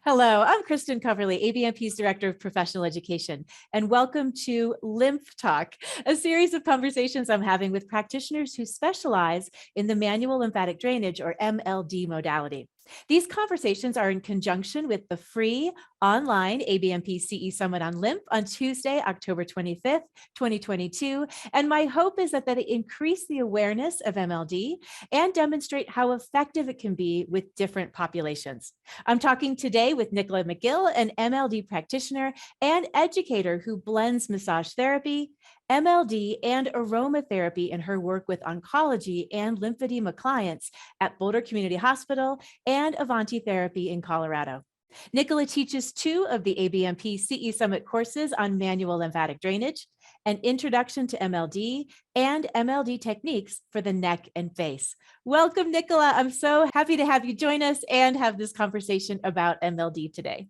Hello, I'm Kristen Coverly, ABMP's Director of Professional Education, and welcome to Lymph Talk, a series of conversations I'm having with practitioners who specialize in the manual lymphatic drainage, or MLD modality. These conversations are in conjunction with the free online ABMP CE Summit on Lymph on Tuesday, October 25th, 2022. And my hope is that they increase the awareness of MLD and demonstrate how effective it can be with different populations. I'm talking today with Nicola McGill, an MLD practitioner and educator who blends massage therapy, MLD, and aromatherapy in her work with oncology and lymphedema clients at Boulder Community Hospital and Avanti Therapy in Colorado. Nicola teaches two of the ABMP CE Summit courses on manual lymphatic drainage, an introduction to MLD, and MLD techniques for the neck and face. Welcome, Nicola. I'm so happy to have you join us and have this conversation about MLD today.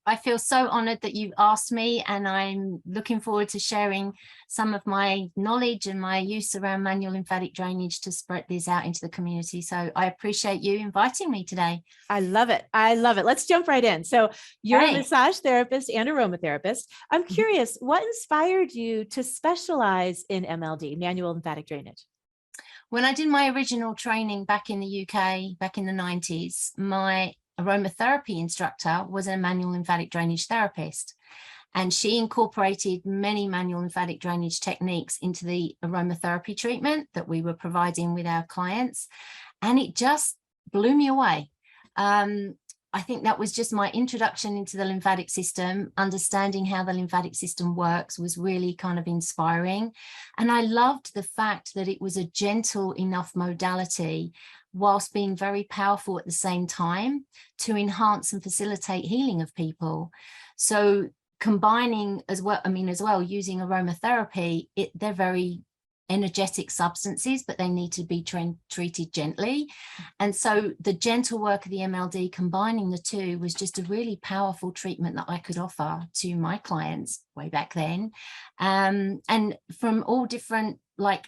I feel so honored that you've asked me, and I'm looking forward to sharing some of my knowledge and my use around manual lymphatic drainage to spread this out into the community. So I appreciate you inviting me today. I love it. I love it. Let's jump right in. So you're a massage therapist and aromatherapist. I'm curious, what inspired you to specialize in MLD, manual lymphatic drainage? When I did my original training back in the UK, back in the 90s, my aromatherapy instructor was a manual lymphatic drainage therapist, and she incorporated many manual lymphatic drainage techniques into the aromatherapy treatment that we were providing with our clients, and it just blew me away. I think that was just my introduction into the lymphatic system. Understanding how the lymphatic system works was really kind of inspiring, and I loved the fact that it was a gentle enough modality whilst being very powerful at the same time to enhance and facilitate healing of people. So combining as well, using aromatherapy, they're very energetic substances, but they need to be treated gently. And so the gentle work of the MLD, combining the two, was just a really powerful treatment that I could offer to my clients way back then. And from all different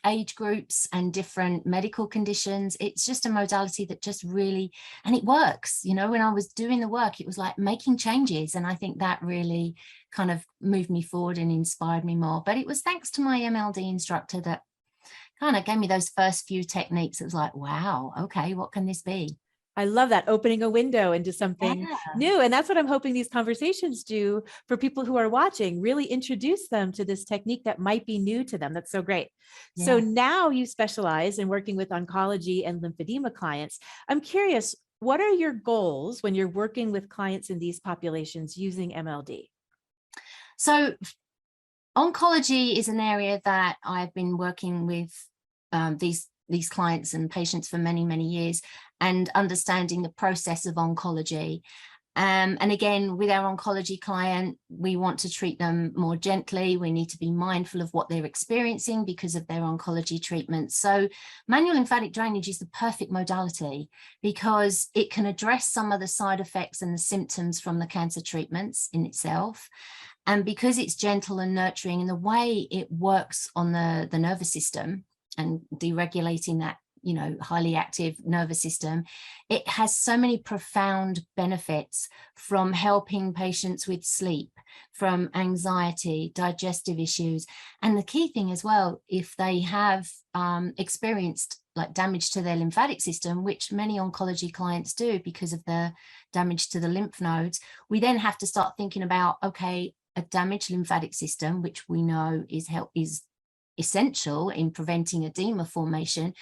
age groups and different medical conditions, it's just a modality that just really, and it works. You know, when I was doing the work, it was like making changes. And I think that really kind of moved me forward and inspired me more. But it was thanks to my MLD instructor that kind of gave me those first few techniques. It was like, wow, okay, what can this be? I love that, opening a window into something new. And that's what I'm hoping these conversations do for people who are watching, really introduce them to this technique that might be new to them. That's so great. Yeah. So now you specialize in working with oncology and lymphedema clients. I'm curious, what are your goals when you're working with clients in these populations using MLD? So oncology is an area that I've been working with these clients and patients for many, many years, and understanding the process of oncology. And again, with our oncology client, we want to treat them more gently. We need to be mindful of what they're experiencing because of their oncology treatment. So manual lymphatic drainage is the perfect modality because it can address some of the side effects and the symptoms from the cancer treatments in itself. And because it's gentle and nurturing, and the way it works on the nervous system and deregulating that, highly active nervous system, it has so many profound benefits, from helping patients with sleep, from anxiety, digestive issues. And the key thing as well, if they have experienced damage to their lymphatic system, which many oncology clients do because of the damage to the lymph nodes, we then have to start thinking about, okay, a damaged lymphatic system, which we know is essential in preventing edema formation.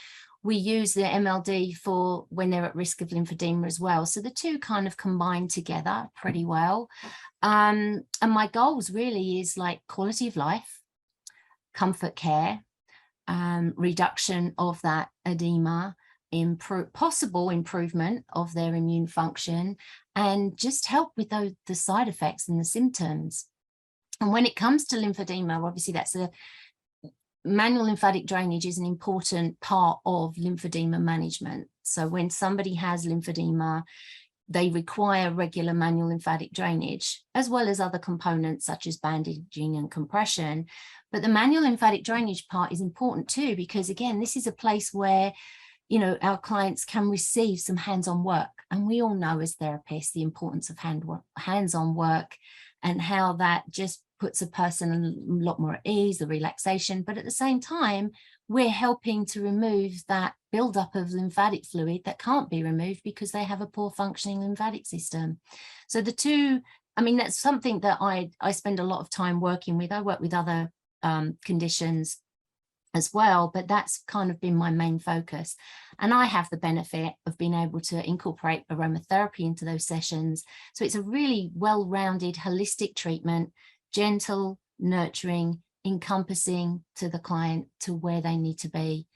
We use the MLD for when they're at risk of lymphedema as well. So the two kind of combine together pretty well. And my goals really is quality of life, comfort care, reduction of that edema, possible improvement of their immune function, and just help with the side effects and the symptoms. And when it comes to lymphedema, obviously manual lymphatic drainage is an important part of lymphedema management. So when somebody has lymphedema, they require regular manual lymphatic drainage, as well as other components such as bandaging and compression. But the manual lymphatic drainage part is important too, because again, this is a place where you know, our clients can receive some hands-on work. And we all know as therapists the importance of hands-on work and how that just puts a person a lot more at ease, the relaxation. But at the same time, we're helping to remove that buildup of lymphatic fluid that can't be removed because they have a poor functioning lymphatic system. So the two, I mean, that's something that I spend a lot of time working with. I work with other conditions as well, but that's kind of been my main focus. And I have the benefit of being able to incorporate aromatherapy into those sessions. So it's a really well-rounded, holistic treatment, gentle, nurturing, encompassing to the client to where they need to be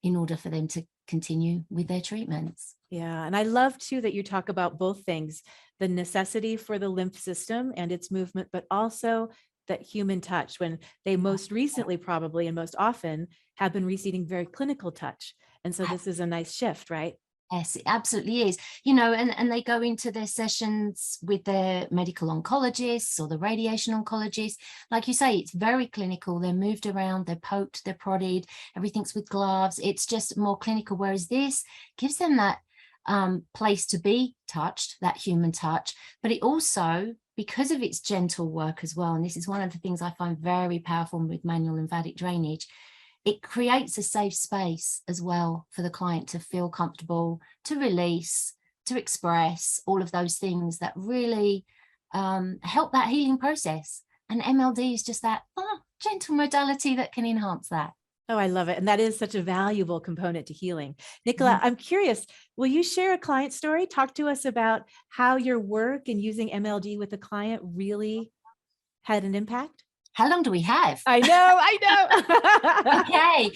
in order for them to continue with their treatments. Yeah. And I love too that you talk about both things, the necessity for the lymph system and its movement, but also that human touch, when they most recently probably and most often have been receiving very clinical touch. And so this is a nice shift, right? Yes, it absolutely is. You know, and they go into their sessions with their medical oncologists or the radiation oncologists. Like you say, it's very clinical. They're moved around, they're poked, they're prodded, everything's with gloves. It's just more clinical, whereas this gives them that place to be touched, that human touch. But it also, because of its gentle work as well, and this is one of the things I find very powerful with manual lymphatic drainage, it creates a safe space as well for the client to feel comfortable, to release, to express all of those things that really help that healing process. And MLD is just that gentle modality that can enhance that. Oh, I love it. And that is such a valuable component to healing. Nicola, I'm curious, will you share a client story? Talk to us about how your work in using MLD with a client really had an impact. How long do we have? I know. Okay.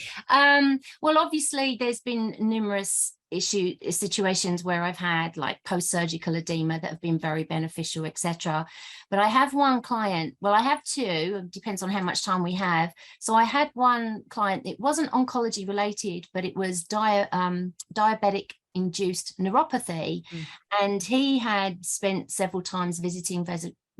Well, obviously there's been numerous situations where I've had like post-surgical edema that have been very beneficial, etc. But I have one client, well, I have two, it depends on how much time we have. So I had one client, it wasn't oncology related, but it was diabetic induced neuropathy. And he had spent several times visiting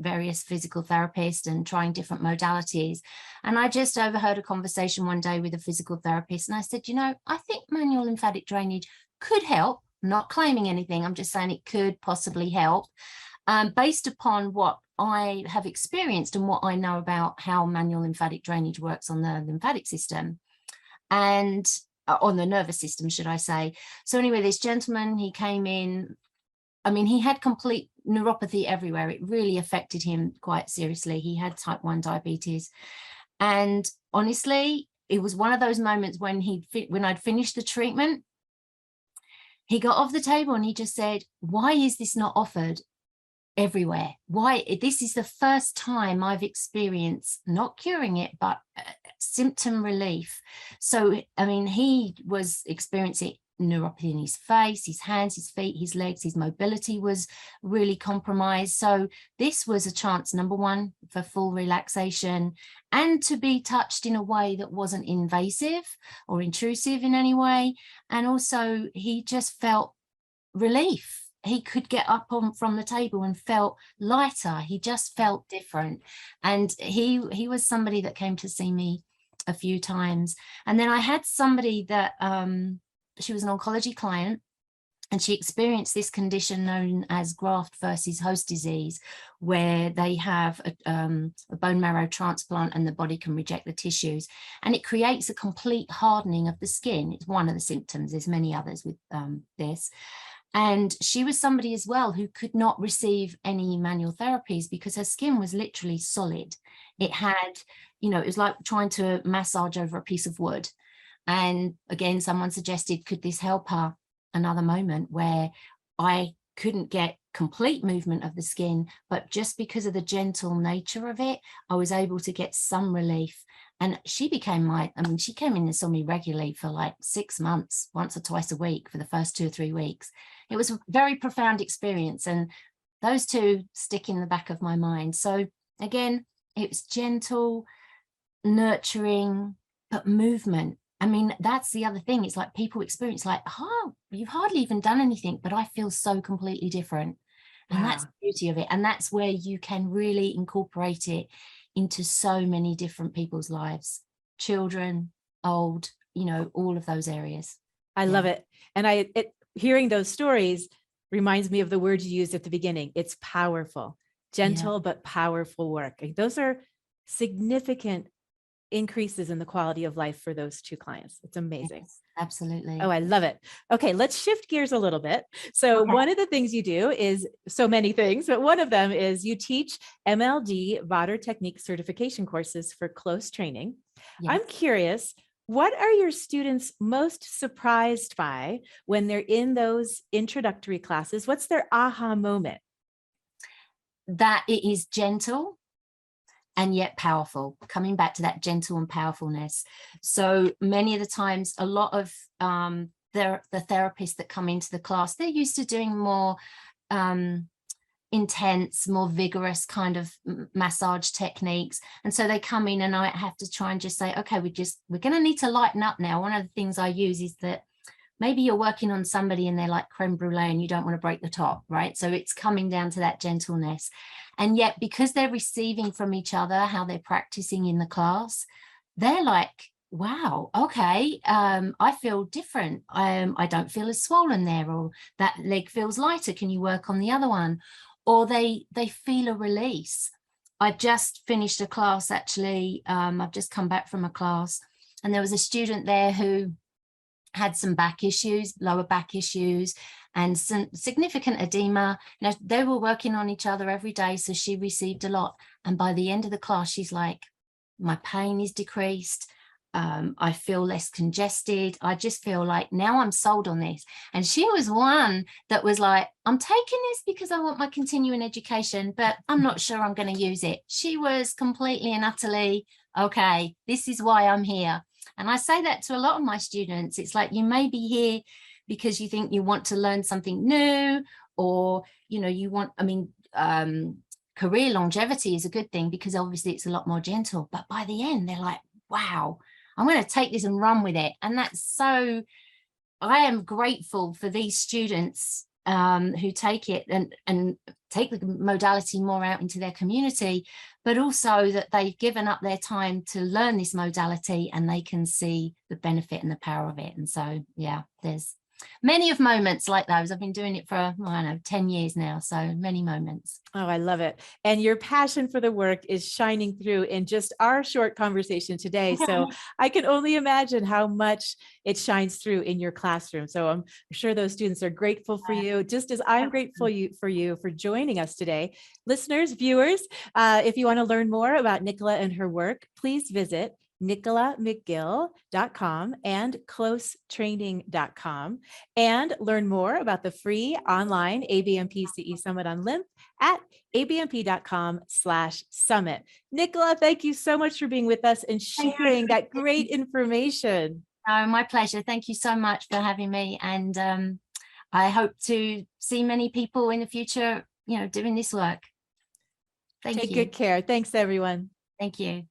various physical therapists and trying different modalities. And I just overheard a conversation one day with a physical therapist. And I said, you know, I think manual lymphatic drainage could help. I'm not claiming anything. I'm just saying it could possibly help based upon what I have experienced and what I know about how manual lymphatic drainage works on the lymphatic system and on the nervous system, should I say. So anyway, this gentleman, he came in, I mean, he had complete neuropathy everywhere. It really affected him quite seriously. He had type 1 diabetes. And honestly, it was one of those moments when I'd finished the treatment, he got off the table and he just said, why is this not offered everywhere? Why? This is the first time I've experienced, not curing it, but symptom relief. So, I mean, he was experiencing neuropathy in his face, his hands, his feet, his legs, his mobility was really compromised. So this was a chance, number one, for full relaxation and to be touched in a way that wasn't invasive or intrusive in any way. And also he just felt relief. He could get up from the table and felt lighter. He just felt different. And he was somebody that came to see me a few times. And then I had somebody that she was an oncology client, and she experienced this condition known as graft versus host disease, where they have a bone marrow transplant and the body can reject the tissues, and it creates a complete hardening of the skin. It's one of the symptoms. There's many others with this. And she was somebody as well who could not receive any manual therapies because her skin was literally solid. It had, you know, it was like trying to massage over a piece of wood. And again, someone suggested, could this help her? Another moment where I couldn't get complete movement of the skin, but just because of the gentle nature of it, I was able to get some relief. And she became she came in and saw me regularly for like 6 months, once or twice a week for the first 2 or 3 weeks. It was a very profound experience. And those two stick in the back of my mind. So again, it was gentle, nurturing, but movement. I mean, that's the other thing. It's like people experience like, oh, you've hardly even done anything, but I feel so completely different. And that's the beauty of it. And that's where you can really incorporate it into so many different people's lives, children, old, you know, all of those areas. I love it. And hearing those stories reminds me of the words you used at the beginning. It's powerful, gentle, but powerful work. And those are significant increases in the quality of life for those two clients. It's amazing. Yes, absolutely. Oh, I love it. Okay, let's shift gears a little bit. So one of the things you do is so many things, but one of them is you teach MLD Vater technique certification courses for close training. Yes. I'm curious, what are your students most surprised by when they're in those introductory classes? What's their aha moment? That it is gentle and yet powerful, coming back to that gentle and powerfulness. So many of the times, a lot of the therapists that come into the class, they're used to doing more intense, more vigorous kind of massage techniques. And so they come in and I have to try and just say, okay, we're going to need to lighten up now. One of the things I use is that maybe you're working on somebody and they're like creme brulee and you don't want to break the top, right? So it's coming down to that gentleness. And yet, because they're receiving from each other how they're practicing in the class, they're like, wow, okay, I feel different. I don't feel as swollen there, or that leg feels lighter. Can you work on the other one? Or they feel a release. I just finished a class, actually. I've just come back from a class, and there was a student there who had some back issues, lower back issues, and some significant edema. You know, they were working on each other every day, so she received a lot. And by the end of the class, she's like, my pain is decreased. I feel less congested. I just feel like now I'm sold on this. And she was one that was like, I'm taking this because I want my continuing education, but I'm not sure I'm going to use it. She was completely and utterly, okay, this is why I'm here. And I say that to a lot of my students. It's like, you may be here because you think you want to learn something new, or, you know, you want, I mean, career longevity is a good thing because obviously it's a lot more gentle, but by the end, they're like, wow, I'm going to take this and run with it. And that's so, I am grateful for these students who take it and take the modality more out into their community, but also that they've given up their time to learn this modality and they can see the benefit and the power of it. And so, yeah, there's many of moments like those. I've been doing it for, I don't know, 10 years now. So many moments. Oh, I love it. And your passion for the work is shining through in just our short conversation today. So I can only imagine how much it shines through in your classroom. So I'm sure those students are grateful for you, just as I'm grateful for you for joining us today. Listeners, viewers, if you want to learn more about Nicola and her work, please visit nicolamcgill.com and closetraining.com, and learn more about the free online ABMP CE Summit on Lymph at abmp.com/summit. Nicola, thank you so much for being with us and sharing that great information. Oh, my pleasure. Thank you so much for having me. And I hope to see many people in the future, you know, doing this work. Thank you. Take good care. Thanks, everyone. Thank you.